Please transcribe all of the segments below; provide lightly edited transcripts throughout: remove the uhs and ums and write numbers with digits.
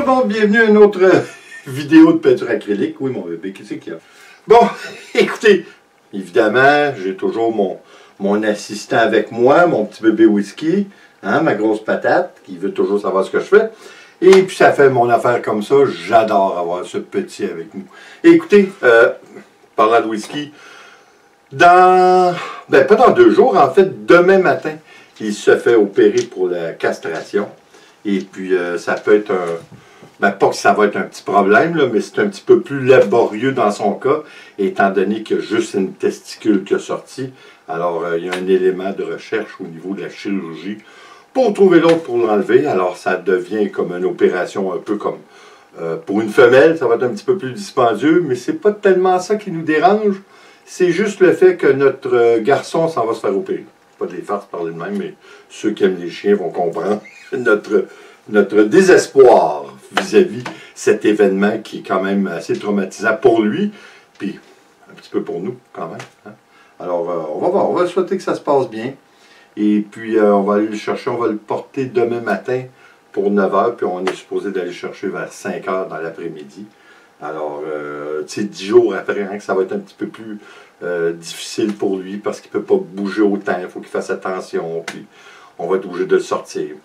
tout le monde, bienvenue à une autre vidéo de peinture acrylique. Oui, mon bébé, qu'est-ce qu'il y a? Bon, écoutez, évidemment, j'ai toujours mon assistant avec moi, mon petit bébé whisky, hein, ma grosse patate, qui veut toujours savoir ce que je fais. Et puis, ça fait mon affaire comme ça. J'adore avoir ce petit avec nous. Et écoutez, parlant de whisky, pas dans 2 jours, en fait, demain matin, il se fait opérer pour la castration. Et puis, ça peut être pas que ça va être un petit problème, là, mais c'est un petit peu plus laborieux dans son cas, étant donné qu'il y a juste une testicule qui est sortie. Alors, il y a un élément de recherche au niveau de la chirurgie pour trouver l'autre pour l'enlever. Alors, ça devient comme une opération un peu comme pour une femelle, ça va être un petit peu plus dispendieux, mais c'est pas tellement ça qui nous dérange. C'est juste le fait que notre garçon s'en va se faire opérer. Pas des farces parler de même, mais ceux qui aiment les chiens vont comprendre notre désespoir vis-à-vis cet événement qui est quand même assez traumatisant pour lui, puis un petit peu pour nous quand même. Hein? Alors, on va voir, on va souhaiter que ça se passe bien. Et puis, on va aller le chercher, on va le porter demain matin pour 9 h, puis on est supposé d'aller chercher vers 5 h dans l'après-midi. Alors, tu sais, 10 jours après, hein, que ça va être un petit peu plus difficile pour lui parce qu'il ne peut pas bouger autant, il faut qu'il fasse attention, puis on va être obligé de le sortir.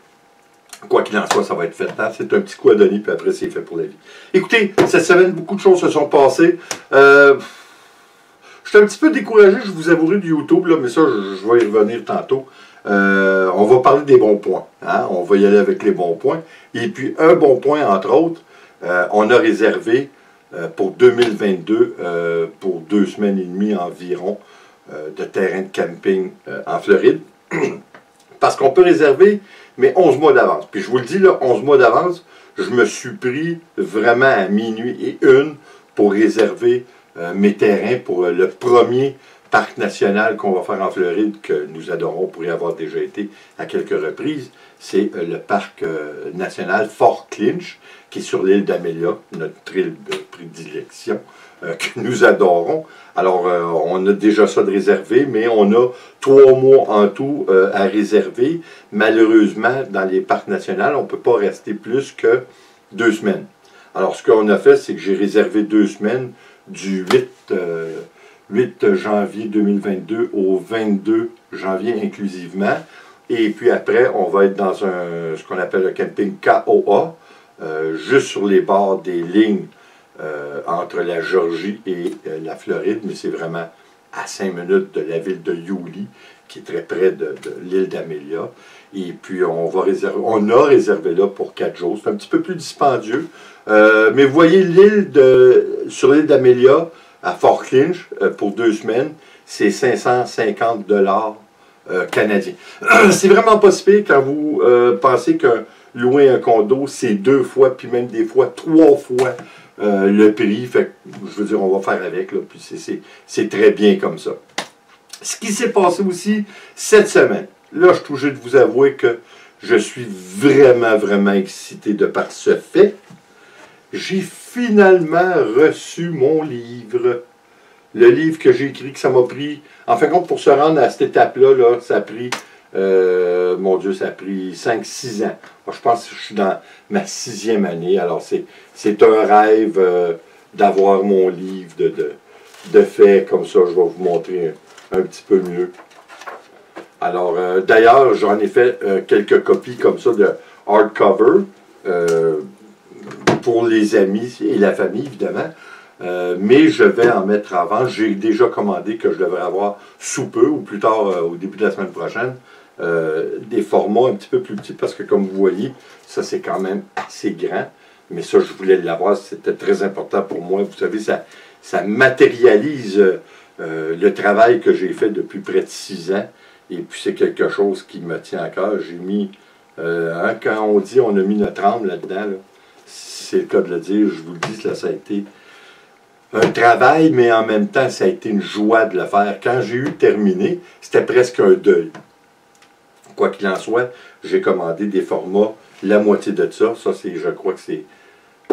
Quoi qu'il en soit, ça va être fait. Hein? C'est un petit coup à donner, puis après, c'est fait pour la vie. Écoutez, cette semaine, beaucoup de choses se sont passées. Je suis un petit peu découragé, je vous avouerai, du YouTube, là, mais ça, je vais y revenir tantôt. On va parler des bons points. Hein? On va y aller avec les bons points. Et puis, un bon point, entre autres, on a réservé pour 2022, pour 2 semaines et demie environ, de terrain de camping en Floride. Parce qu'on peut réserver, mais 11 mois d'avance. Puis je vous le dis, là, 11 mois d'avance, je me suis pris vraiment à minuit et 1 pour réserver mes terrains pour le premier parc national qu'on va faire en Floride, que nous adorons pour y avoir déjà été à quelques reprises. C'est le parc national Fort Clinch, qui est sur l'île d'Amelia, notre île de prédilection, que nous adorons. Alors, on a déjà ça de réservé, mais on a 3 mois en tout à réserver. Malheureusement, dans les parcs nationaux, on ne peut pas rester plus que 2 semaines. Alors, ce qu'on a fait, c'est que j'ai réservé 2 semaines du 8 janvier 2022 au 22 janvier inclusivement. Et puis après, on va être dans ce qu'on appelle le camping KOA, juste sur les bords des lignes entre la Géorgie et la Floride, mais c'est vraiment à 5 minutes de la ville de Yulee, qui est très près de l'île d'Amelia. Et puis on a réservé là pour 4 jours. C'est un petit peu plus dispendieux. Mais vous voyez, sur l'île d'Amelia, à Fort Clinch, pour 2 semaines, c'est 550 $ canadiens. C'est vraiment pas si pire quand vous pensez que louer un condo, c'est 2 fois, puis même des fois 3 fois le prix. Fait que, je veux dire, on va faire avec, là, puis c'est très bien comme ça. Ce qui s'est passé aussi cette semaine, là, je suis obligé de vous avouer que je suis vraiment, vraiment excité de par ce fait. J'ai finalement reçu mon livre. Le livre que j'ai écrit, que ça m'a pris... En fin de compte, pour se rendre à cette étape-là, là, ça a pris... mon Dieu, ça a pris 5-6 ans. Moi, je pense que je suis dans ma 6e année. Alors, c'est un rêve d'avoir mon livre de fait. Comme ça, je vais vous montrer un petit peu mieux. Alors, d'ailleurs, j'en ai fait quelques copies comme ça de hardcover pour les amis et la famille, évidemment. Mais je vais en mettre en vente. J'ai déjà commandé que je devrais avoir sous peu, ou plus tard au début de la semaine prochaine, des formats un petit peu plus petits, parce que comme vous voyez, ça c'est quand même assez grand. Mais ça, je voulais l'avoir, c'était très important pour moi. Vous savez, ça matérialise le travail que j'ai fait depuis près de 6 ans. Et puis c'est quelque chose qui me tient à cœur. J'ai mis, quand on dit on a mis notre âme là-dedans, là, c'est le cas de le dire, je vous le dis, là, ça a été un travail, mais en même temps, ça a été une joie de le faire. Quand j'ai eu terminé, c'était presque un deuil. Quoi qu'il en soit, j'ai commandé des formats, la moitié de ça. Ça, je crois que c'est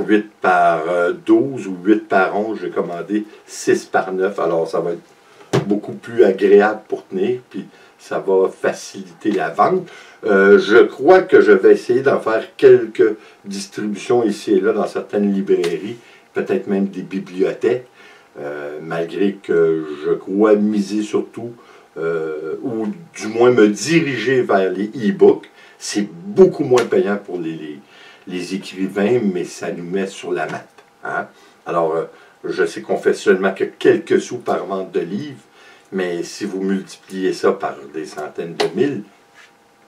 8 par 12 ou 8 par 11. J'ai commandé 6 par 9. Alors, ça va être beaucoup plus agréable pour tenir. Puis, ça va faciliter la vente. Je crois que je vais essayer d'en faire quelques distributions ici et là dans certaines librairies, peut-être même des bibliothèques, malgré que je crois miser surtout, ou du moins me diriger vers les e-books. C'est beaucoup moins payant pour les écrivains, mais ça nous met sur la map. Hein? Alors, je sais qu'on fait seulement que quelques sous par vente de livres, mais si vous multipliez ça par des centaines de mille,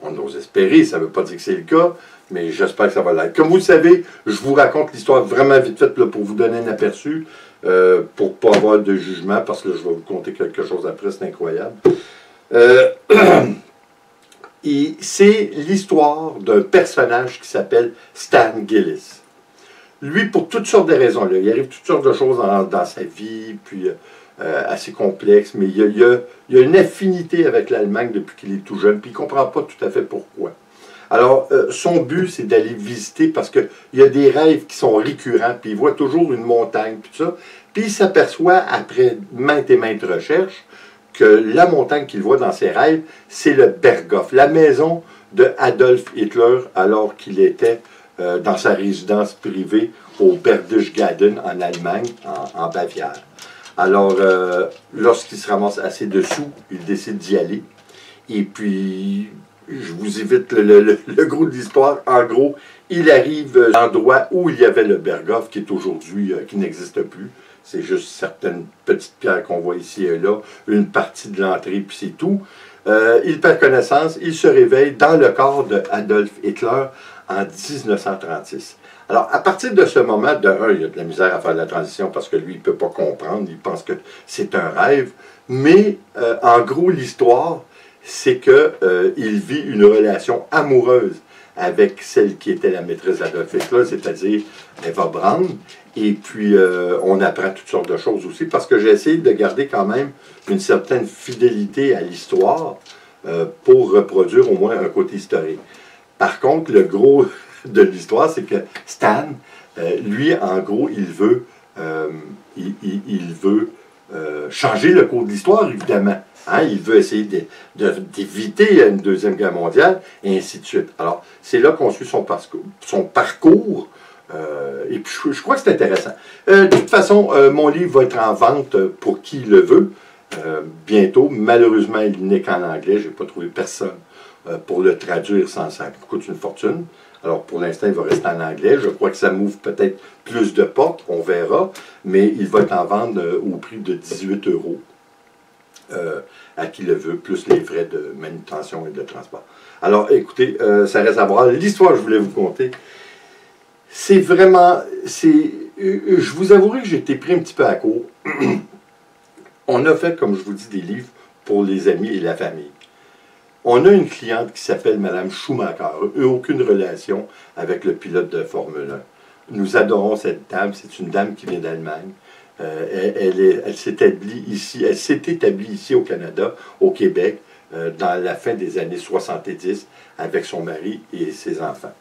on ose espérer, ça ne veut pas dire que c'est le cas, mais j'espère que ça va l'être. Comme vous le savez, je vous raconte l'histoire vraiment vite faite là, pour vous donner un aperçu, pour ne pas avoir de jugement, parce que là, je vais vous conter quelque chose après, c'est incroyable. Et c'est l'histoire d'un personnage qui s'appelle Stan Gillis. Lui, pour toutes sortes de raisons, là, il arrive toutes sortes de choses dans sa vie, puis assez complexes, mais il y a une affinité avec l'Allemagne depuis qu'il est tout jeune, puis il ne comprend pas tout à fait pourquoi. Alors, son but, c'est d'aller visiter, parce qu'il y a des rêves qui sont récurrents, puis il voit toujours une montagne, puis tout ça, puis il s'aperçoit, après maintes et maintes recherches, que la montagne qu'il voit dans ses rêves, c'est le Berghof, la maison de Adolf Hitler, alors qu'il était dans sa résidence privée au Berchtesgaden en Allemagne, en Bavière. Alors, lorsqu'il se ramasse assez de sous, il décide d'y aller. Et puis, je vous évite le gros de l'histoire. En gros, il arrive à l'endroit où il y avait le Berghof, qui est aujourd'hui, qui n'existe plus. C'est juste certaines petites pierres qu'on voit ici et là, une partie de l'entrée, puis c'est tout. Il perd connaissance, il se réveille dans le corps de Adolf Hitler en 1936. Alors, à partir de ce moment, il y a de la misère à faire la transition parce que lui, il ne peut pas comprendre, il pense que c'est un rêve. Mais, en gros, l'histoire, c'est qu'il vit une relation amoureuse avec celle qui était la maîtresse d'Adolf Hitler, c'est-à-dire Eva Braun. Et puis, on apprend toutes sortes de choses aussi, parce que j'ai essayé de garder quand même une certaine fidélité à l'histoire pour reproduire au moins un côté historique. Par contre, le gros de l'histoire, c'est que Stan, lui, en gros, il veut changer le cours de l'histoire, évidemment. Hein? Il veut essayer d'éviter une Deuxième Guerre mondiale, et ainsi de suite. Alors, c'est là qu'on suit son parcours. Et puis, je crois que c'est intéressant. De toute façon, mon livre va être en vente pour qui le veut bientôt. Malheureusement, il n'est qu'en anglais. Je n'ai pas trouvé personne pour le traduire sans ça. Il coûte une fortune. Alors, pour l'instant, il va rester en anglais. Je crois que ça m'ouvre peut-être plus de portes. On verra. Mais il va être en vente au prix de 18 € à qui le veut, plus les frais de manutention et de transport. Alors, écoutez, ça reste à voir. L'histoire que je voulais vous conter, c'est vraiment... je vous avouerai que j'ai été pris un petit peu à court. On a fait, comme je vous dis, des livres pour les amis et la famille. On a une cliente qui s'appelle Mme Schumacher. Aucune relation avec le pilote de Formule 1. Nous adorons cette dame. C'est une dame qui vient d'Allemagne. Elle s'est établie ici au Canada, au Québec, dans la fin des années 70, avec son mari et ses enfants.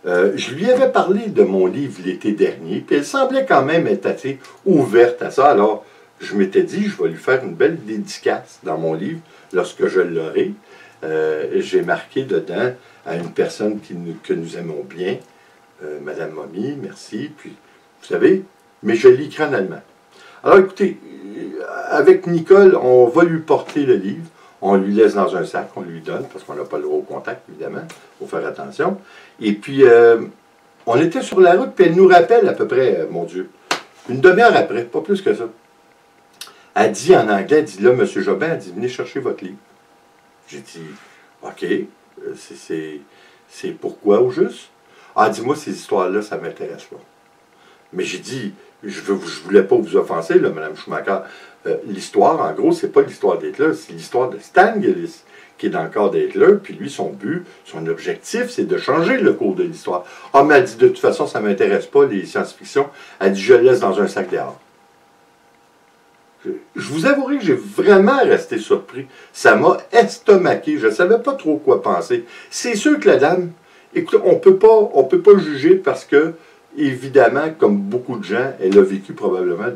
Je lui avais parlé de mon livre l'été dernier, puis elle semblait quand même être assez ouverte à ça. Alors, je m'étais dit, je vais lui faire une belle dédicace dans mon livre, lorsque je l'aurai. J'ai marqué dedans à une personne que nous aimons bien, Madame Mommy, merci, puis, vous savez, mais je l'ai écrit en allemand. Alors, écoutez, avec Nicole, on va lui porter le livre, on lui laisse dans un sac, on lui donne, parce qu'on n'a pas le droit au contact, évidemment, il faut faire attention. Et puis, on était sur la route, puis elle nous rappelle à peu près, mon Dieu, une demi-heure après, pas plus que ça. Elle dit en anglais, elle dit là, M. Jobin, elle dit, venez chercher votre livre. J'ai dit, OK, c'est pourquoi au juste? Ah, dis-moi, ces histoires-là, ça ne m'intéresse pas. Mais j'ai dit, je ne voulais pas vous offenser, là, Mme Schumacher. L'histoire, en gros, c'est pas l'histoire d'Hitler, c'est l'histoire de Stan Gillis, qui est dans le corps d'Hitler, puis lui, son but, son objectif, c'est de changer le cours de l'histoire. Ah, mais elle dit, de toute façon, ça ne m'intéresse pas, les science-fiction. Elle dit, je le laisse dans un sac dehors. Je vous avouerai que j'ai vraiment resté surpris. Ça m'a estomaqué. Je ne savais pas trop quoi penser. C'est sûr que la dame, écoutez, on peut pas juger parce que, évidemment, comme beaucoup de gens, elle a vécu probablement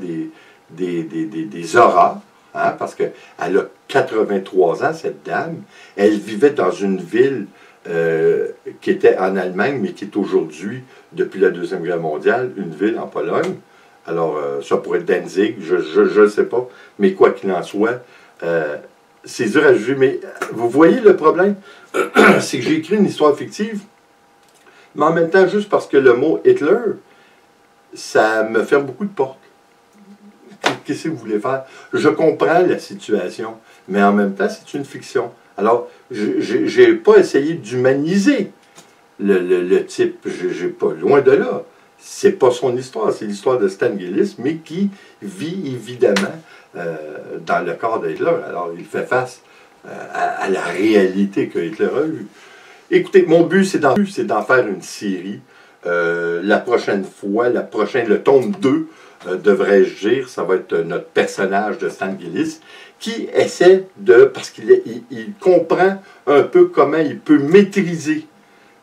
des horreurs. Hein, parce qu'elle a 83 ans, cette dame. Elle vivait dans une ville qui était en Allemagne, mais qui est aujourd'hui, depuis la Deuxième Guerre mondiale, une ville en Pologne. Alors, ça pourrait être Danzig, je ne sais pas. Mais quoi qu'il en soit, c'est dur à juger. Mais vous voyez le problème? C'est que j'ai écrit une histoire fictive, mais en même temps, juste parce que le mot Hitler, ça me ferme beaucoup de portes. Qu'est-ce que vous voulez faire? Je comprends la situation, mais en même temps, c'est une fiction. Alors, je n'ai pas essayé d'humaniser le type. J'ai pas, loin de là. C'est pas son histoire, c'est l'histoire de Stan Gillis, mais qui vit évidemment dans le corps d'Hitler. Alors, il fait face à la réalité que Hitler a eue. Écoutez, mon but, c'est d'en faire une série. La prochaine fois, le tome 2, devrais-je dire, ça va être notre personnage de Stan Gillis, qui essaie parce qu'il comprend un peu comment il peut maîtriser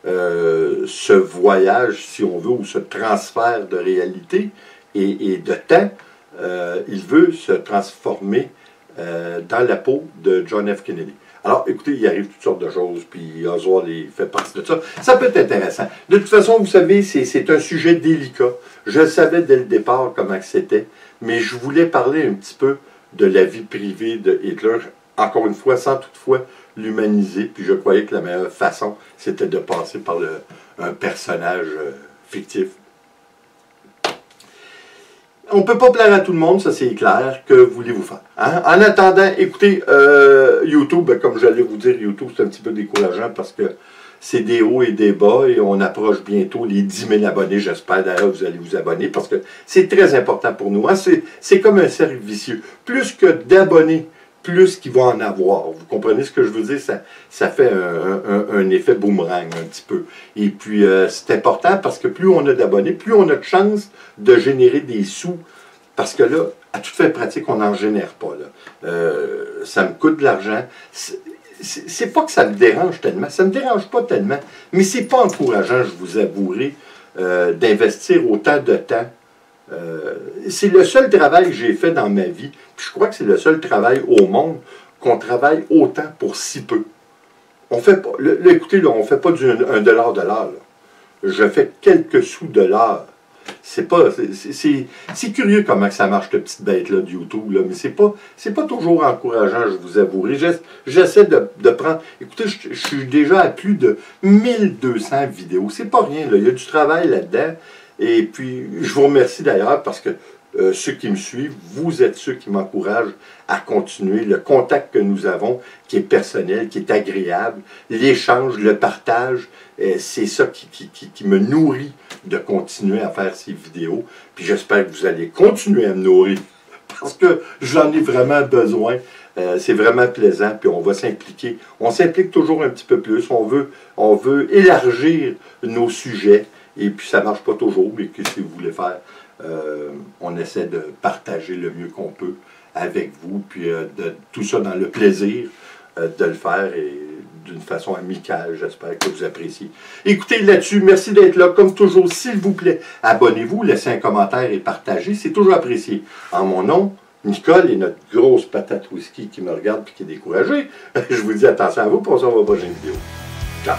ce voyage, si on veut, ou ce transfert de réalité et de temps. Il veut se transformer dans la peau de John F. Kennedy. Alors, écoutez, il arrive toutes sortes de choses, puis Oswald fait partie de ça. Ça peut être intéressant. De toute façon, vous savez, c'est un sujet délicat. Je savais dès le départ comment c'était, mais je voulais parler un petit peu de la vie privée de Hitler, encore une fois, sans toutefois l'humaniser, puis je croyais que la meilleure façon, c'était de passer par un personnage fictif. On ne peut pas plaire à tout le monde, ça c'est clair. Que voulez-vous faire? Hein? En attendant, écoutez, YouTube, comme j'allais vous dire, YouTube c'est un petit peu décourageant parce que c'est des hauts et des bas et on approche bientôt les 10 000 abonnés. J'espère d'ailleurs que vous allez vous abonner parce que c'est très important pour nous. Hein? C'est comme un cercle vicieux. Plus que d'abonnés, plus qu'il va en avoir. Vous comprenez ce que je veux dire? Ça fait un effet boomerang un petit peu. Et puis, c'est important parce que plus on a d'abonnés, plus on a de chances de générer des sous. Parce que là, à toute fin pratique, on n'en génère pas. Là. Ça me coûte de l'argent. C'est pas que ça me dérange tellement. Ça me dérange pas tellement. Mais c'est pas encourageant, je vous avouerai, d'investir autant de temps. C'est le seul travail que j'ai fait dans ma vie. Puis je crois que c'est le seul travail au monde qu'on travaille autant pour si peu. On fait pas, écoutez, là, on ne fait pas du 1$ de l'heure. Là. Je fais quelques sous de l'heure. C'est curieux comment ça marche, cette petite bête-là de YouTube, là, mais c'est pas toujours encourageant, je vous avouerai. J'essaie de prendre... Écoutez, je suis déjà à plus de 1200 vidéos. C'est pas rien, là. Il y a du travail là-dedans. Et puis, je vous remercie d'ailleurs parce que ceux qui me suivent, vous êtes ceux qui m'encouragent à continuer. Le contact que nous avons, qui est personnel, qui est agréable, l'échange, le partage, c'est ça qui me nourrit de continuer à faire ces vidéos. Puis j'espère que vous allez continuer à me nourrir parce que j'en ai vraiment besoin. C'est vraiment plaisant, puis on va s'impliquer. On s'implique toujours un petit peu plus. On veut élargir nos sujets. Et puis ça ne marche pas toujours, mais qu'est-ce que vous voulez faire? On essaie de partager le mieux qu'on peut avec vous, puis tout ça dans le plaisir de le faire et d'une façon amicale. J'espère que vous appréciez. Écoutez, là-dessus, merci d'être là. Comme toujours, s'il vous plaît, abonnez-vous, laissez un commentaire et partagez. C'est toujours apprécié. En mon nom, Nicole et notre grosse patate whisky qui me regarde et qui est découragée, je vous dis attention à vous, pour on se revoit dans une prochaine vidéo. Ciao!